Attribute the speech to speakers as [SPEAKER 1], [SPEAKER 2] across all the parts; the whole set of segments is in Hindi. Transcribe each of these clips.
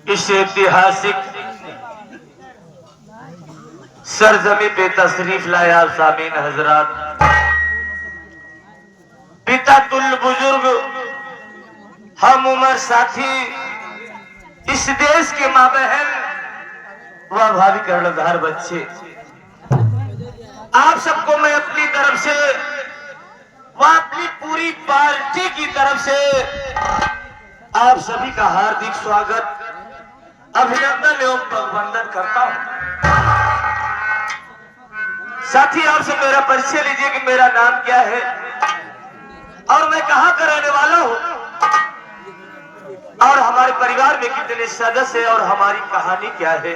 [SPEAKER 1] इस ऐतिहासिक सरजमी पे तशरीफ लाया सामीन हजरात, पिता तुल्य बुजुर्ग, हम उम्र साथी, इस देश के माँ बहन व भावी कर्णधार बच्चे, आप सबको मैं अपनी तरफ से व अपनी पूरी पार्टी की तरफ से आप सभी का हार्दिक स्वागत, अभिनंदन एवं अभिनंदन करता हूं। साथी, आपसे मेरा परिचय लीजिए कि मेरा नाम क्या है और मैं कहां का रहने वाला हूं और हमारे परिवार में कितने सदस्य हैं और हमारी कहानी क्या है।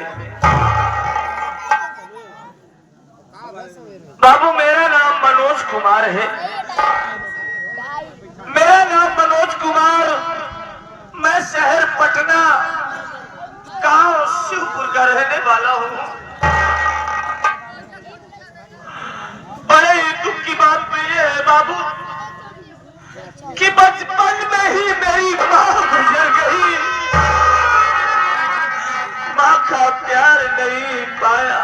[SPEAKER 1] बाबू, मेरा नाम मनोज कुमार है। मेरा नाम मनोज कुमार, मैं शहर पटना गांव शिवपुर का रहने वाला हूं। बड़े ही दुख की बात तो ये है बाबू कि बचपन में ही मेरी मां गुजर गई। मां का प्यार नहीं पाया।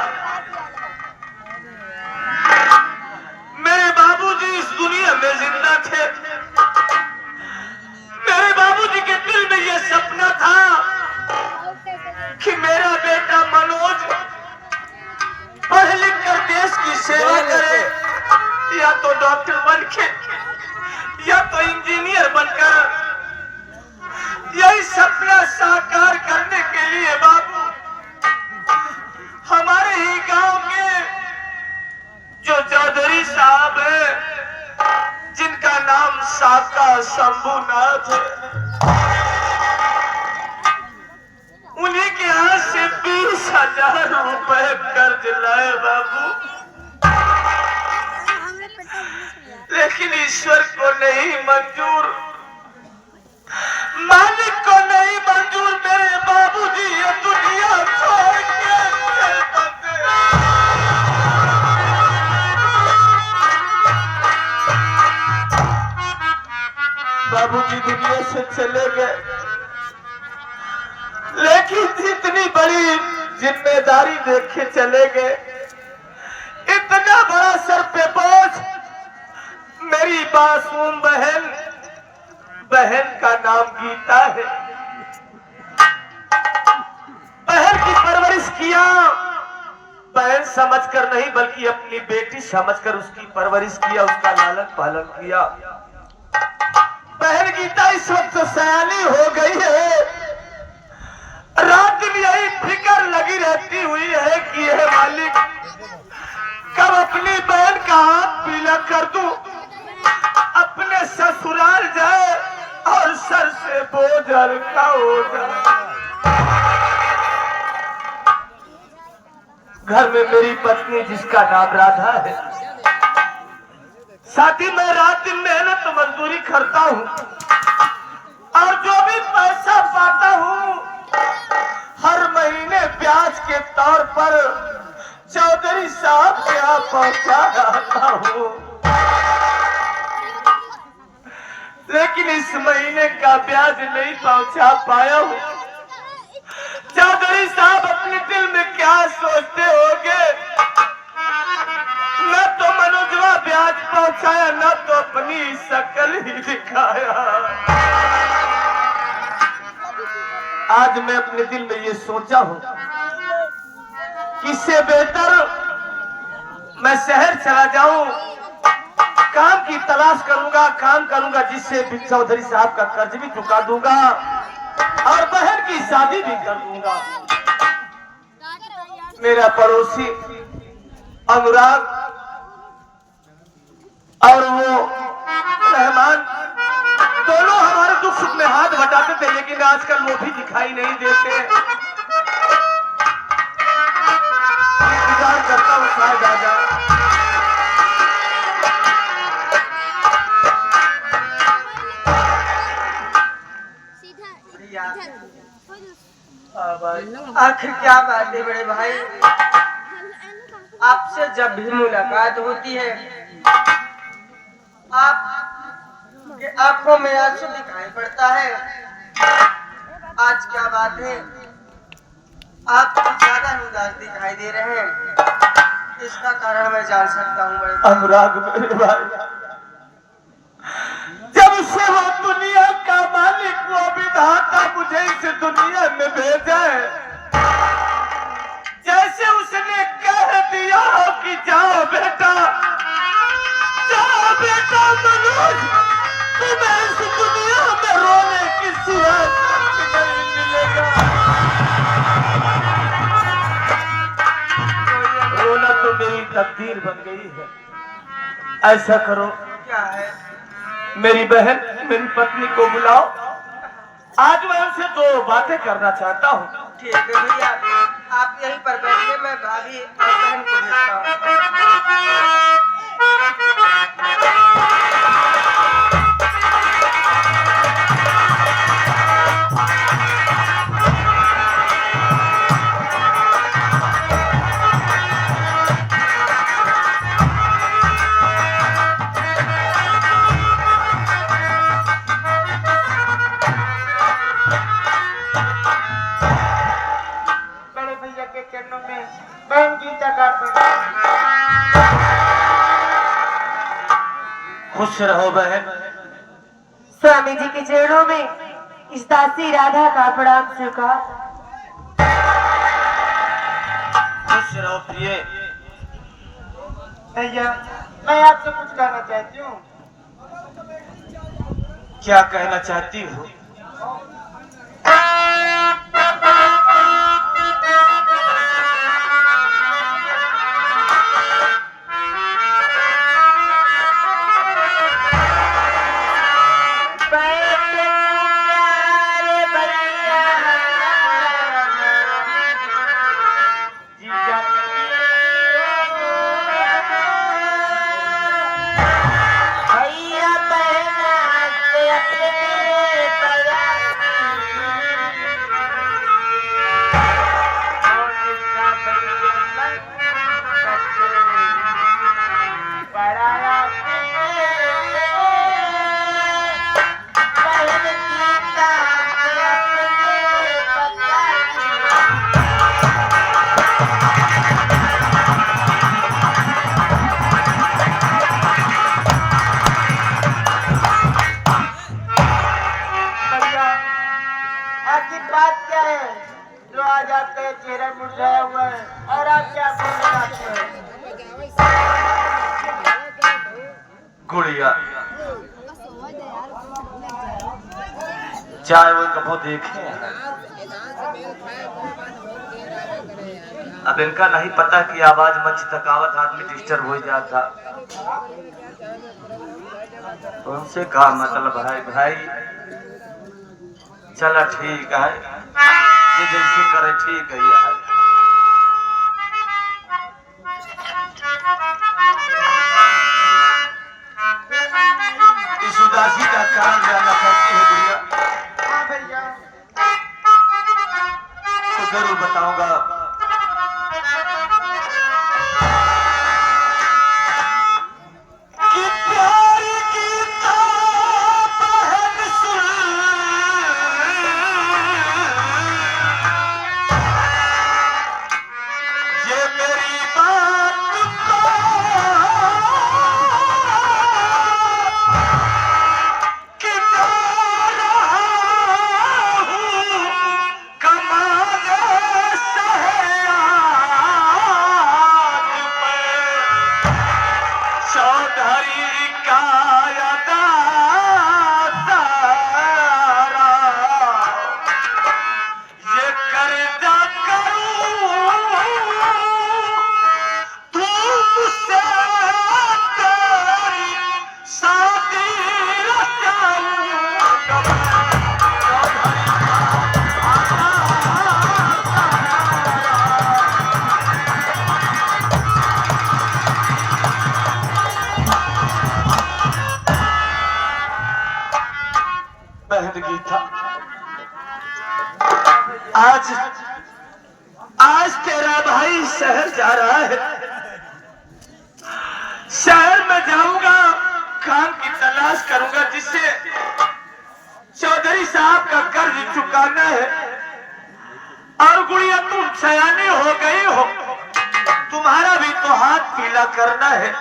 [SPEAKER 1] मेरे बाबूजी इस दुनिया में जिंदा थे। मेरे बाबूजी के दिल में यह सपना था कि मेरा बेटा मनोज पढ़ लिख कर देश की सेवा करे, या तो डॉक्टर बन के या तो इंजीनियर बनकर। यही सपना साकार करने के लिए बाबू हमारे ही गांव के जो चौधरी साहब है, जिनका नाम साका शंभुनाथ है, उन्हीं के हाथ से 20,000 रुपए कर्ज लाए बाबू। लेकिन ईश्वर को नहीं मंजूर, मालिक को नहीं मंजूर, मेरे बाबूजी ये दुनिया छोड़ के चल बसे। बाबूजी दुनिया से चले गए, लेकिन इतनी बड़ी जिम्मेदारी देख के चले गए, इतना बड़ा सर पे बोझ। मेरी मासूम बहन का नाम गीता है। बहन की परवरिश किया, बहन समझकर नहीं बल्कि अपनी बेटी समझकर उसकी परवरिश किया, उसका लालन पालन किया। बहन गीता इस वक्त सयानी हो गई है। रात दिन यही फिक्र लगी रहती हुई है कि यह मालिक कब अपनी बहन का हाथ पीला कर दूं, अपने ससुराल जाए और सर से बोझ हल्का हो जाए। घर में मेरी पत्नी जिसका नाम राधा है, साथी मैं रात दिन मेहनत मजदूरी करता हूँ और जो भी पैसा पाता हूँ हर महीने ब्याज के तौर पर चौधरी साहब के यहाँ पहुंचा रहा हूँ। लेकिन इस महीने का ब्याज नहीं पहुंचा पाया हूँ। चौधरी साहब अपने दिल में क्या सोचते होंगे, न तो मनोजवा ब्याज पहुंचाया, न तो अपनी शक्ल ही दिखाया। आज मैं अपने दिल में ये सोचा हूं कि इससे बेहतर मैं शहर चला जाऊं, काम की तलाश करूंगा, काम करूंगा जिससे चौधरी साहब का कर्ज भी चुका दूंगा और बहन की शादी भी कर दूंगा। मेरा पड़ोसी अनुराग और वो रहमान दोनों हमारे दुख सुख में हाथ बटाते थे, लेकिन आजकल वो भी दिखाई नहीं देते। इंतजार करता हूँ शायद आ जाए।
[SPEAKER 2] आखिर क्या बात है बड़े भाई, आपसे जब भी मुलाकात होती है आप के आंखों में आंसू दिखाई पड़ता है। आज क्या बात है, आप कुछ ज्यादा ही उदास दिखाई दे रहे हैं। इसका कारण मैं जान सकता हूँ बड़े भाई।
[SPEAKER 1] अनुराग मेरे भाई, जब से वो दुनिया का मालिक, वो विधाता मुझे इस दुनिया में भेजा है, जैसे उसने कह दिया हो कि जाओ बेटा मनोज, तुम्हें इस दुनिया में रोने की सिवा कुछ नहीं मिलेगा। रोना तो मेरी तकदीर बन गई है। ऐसा करो,
[SPEAKER 2] क्या है?
[SPEAKER 1] मेरी बहन, मेरी पत्नी को बुलाओ, आज मैं उनसे दो बातें करना चाहता हूँ।
[SPEAKER 2] ठीक है भैया, आप यहीं पर बैठिए, मैं भाभी और बहन को भेजता हूँ। बड़े भैया के चरणों में बहन गीता का
[SPEAKER 1] खुश रहो बहन।
[SPEAKER 3] स्वामी जी के चरणों में इस दासी राधा का प्रणाम स्वीकार।
[SPEAKER 1] खुश रहो प्रिय।
[SPEAKER 2] भैया, मैं आपसे कुछ कहना चाहती हूँ।
[SPEAKER 1] क्या कहना चाहती हो?
[SPEAKER 2] आखिर बात क्या है जो आज आपका चेहरा मुरझाया हुआ है और आप क्या बोलना चाहते हैं?
[SPEAKER 1] गुड़िया, चाहे वो कबो देखे, अब इनका नहीं पता कि आवाज मंच थकावत आदमी डिस्टर्ब हो जाता। उनसे कहा मतलब भाई भाई चला ठीक है, ये जैसे करे ठीक है यार। इस उदासी का कारण जानना चाहती है गुड़िया?
[SPEAKER 2] हाँ भैया,
[SPEAKER 1] तो जरूर बताऊंगा। कि प्यार की बहन सुन, ये मेरी बात को, कि गा रहा हूँ कमाने सहयाद में, चौधरी का अदा तारा, ये कर्जा करूं तुमसे, तेरी शादी रचाऊं, चौधरी बहन गीता, आज आज तेरा भाई शहर जा रहा है। शहर में जाऊंगा, काम की तलाश करूंगा जिससे चौधरी साहब का कर्ज चुकाना है। और गुड़िया तुम सयानी हो गई हो, तुम्हारा भी तो हाथ पीला करना है।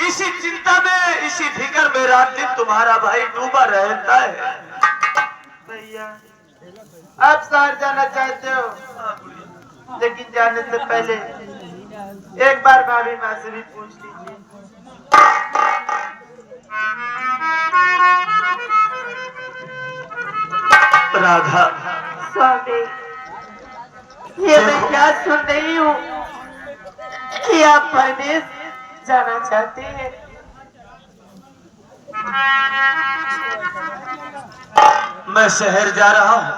[SPEAKER 1] इसी चिंता में, इसी फिक्र में रात दिन तुम्हारा भाई डूबा रहता है।
[SPEAKER 2] भैया आप शहर जाना चाहते हो, लेकिन जाने से पहले एक बार भाभी माँ से भी पूछ लीजिए।
[SPEAKER 1] राधा,
[SPEAKER 3] स्वामी, ये मैं क्या सुन रही हूँ कि आप परदेश जाना चाहते हैं।
[SPEAKER 1] मैं शहर जा रहा हूँ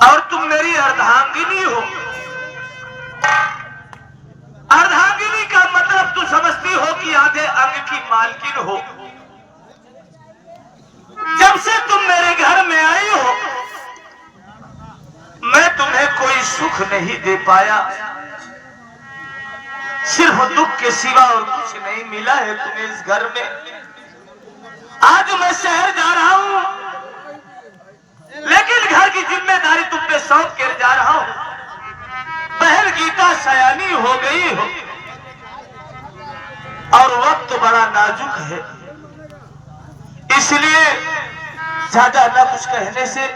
[SPEAKER 1] और तुम मेरी अर्धांगिनी हो। अर्धांगिनी का मतलब तू समझती हो कि आधे अंग की मालकिन हो। जब से तुम मेरे घर में आई हो, मैं तुम्हें कोई सुख नहीं दे पाया, सिर्फ दुख के सिवा और कुछ नहीं मिला है तुम्हें इस घर में। आज मैं शहर जा रहा हूं, लेकिन घर की जिम्मेदारी तुम पे सौंप कर जा रहा हूं। बहन गीता सयानी हो गई हो और वक्त बड़ा नाजुक है, इसलिए ज्यादा न कुछ कहने से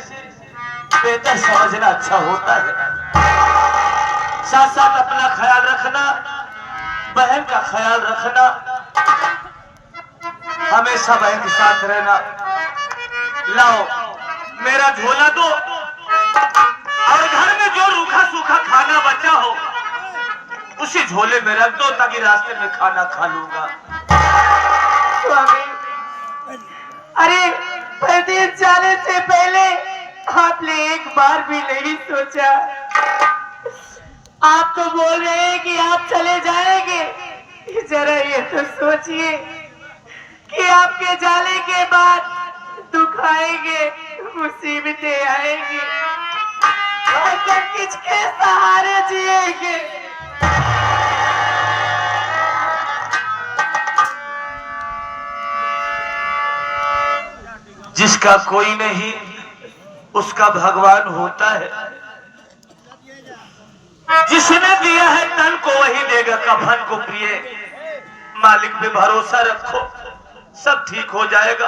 [SPEAKER 1] बेहतर समझना अच्छा होता है। साथ साथ अपना ख्याल रखना, बहन का ख्याल रखना, हमेशा बहन के साथ रहना। लाओ मेरा झोला दो और घर में जो रूखा सूखा खाना बचा हो उसी झोले में रख दो, ताकि रास्ते में खाना खा लूंगा।
[SPEAKER 3] स्वामी, अरे परदेश जाने से पहले आपने एक बार भी नहीं सोचा। आप तो बोल रहे हैं कि आप चले जाएंगे, जरा ये तो सोचिए कि आपके जाने के बाद दुख आएंगे, मुसीबतें आएंगी और सब किसके सहारे जिएंगे।
[SPEAKER 1] जिसका कोई नहीं उसका भगवान होता है। जिसने दिया है तन को वही देगा कफन को प्रिय। मालिक पे भरोसा रखो, सब ठीक हो जाएगा।